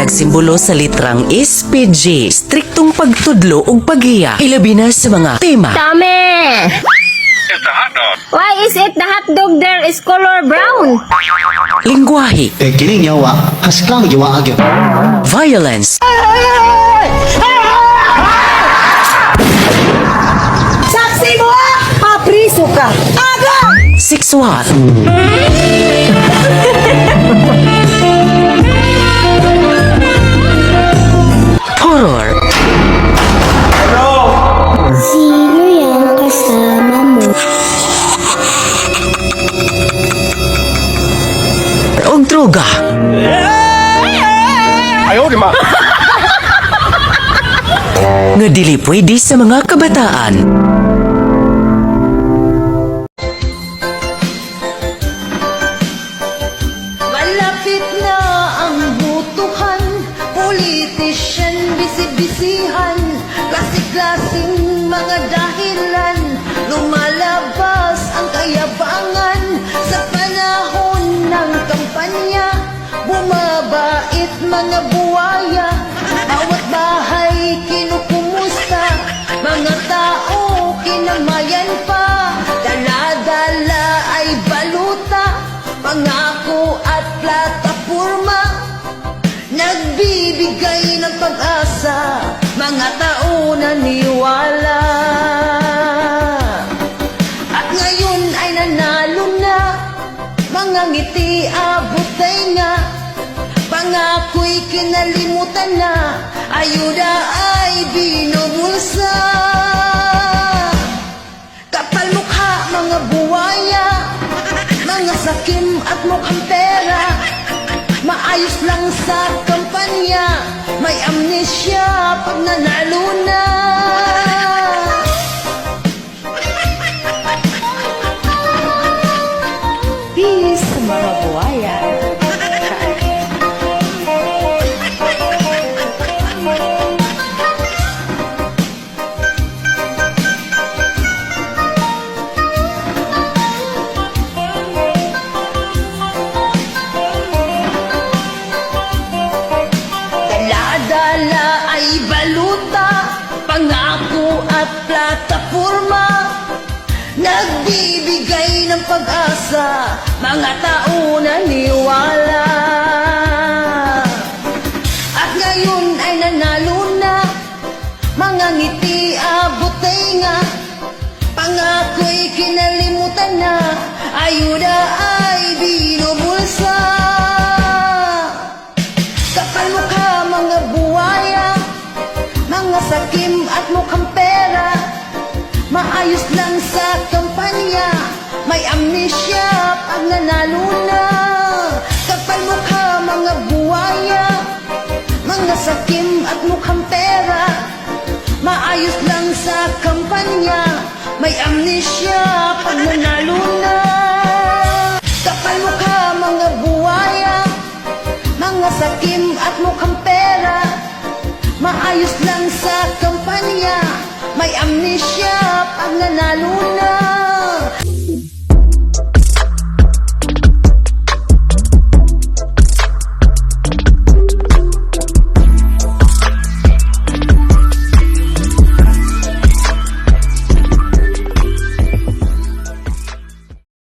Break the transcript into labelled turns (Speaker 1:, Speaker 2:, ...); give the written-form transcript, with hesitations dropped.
Speaker 1: nagsimbolo sa litrang SPG, striktong pagtudlo ug paghiya, ilabi na sa mga tema.
Speaker 2: Tame! Why is it the hot dog there is color brown?
Speaker 1: Lingwahe,
Speaker 3: kining yawa, haskang yawa agyo.
Speaker 1: violence,
Speaker 4: Saksi mo! Papriso ka! Aga!
Speaker 1: sexual, horror,
Speaker 2: Sino yung kasama mo?
Speaker 1: ug droga. Nga dili pwede sa mga kabataan.
Speaker 4: Malapit na ang butuhan, politician, bisibisihan, klase-klaseng mga dahilan, lumalabas ang kayabangan sa panahon ng kampanya, bumabait mga buwaya, bawat bahay kinukumusta, mga tao kinamayan pa, dala-dala ay baluta, pangako at plataporma, nagbibigay ng pag-asa, mga tao naniwala. At ngayon ay nanalo na, mga ngiti abot nga, pangako'y kinalimutan na, ayuda ay binubulsa. Kapal mukha mga buwaya, mga sakim at mukhang pera, maayos lang sa kampanya, may amnesia pag nanalo na. Peace sa mga buwaya. Dala-dala ay baluta, pangako at plataporma, nagbibigay ng pag-asa, mga tao naniwala. At ngayon ay nanalo na, mga ngiti abot nga, pangako'y kinalimutan na, ayuda ay binubulsa. Kapal mukha mga buwaya, mga sakim at mukhang pera, maayos lang sa kampanya, may amnesia pag nanalo na. Kapal mukha mga buwaya, mga sakim at mukhang pera, maayos lang sa kampanya, may amnesia pag nanalo na. Kapal mukha mga buwaya, mga sakim at mukhang pera, maayos lang sa kampanya, may amnesia pag nanalo na.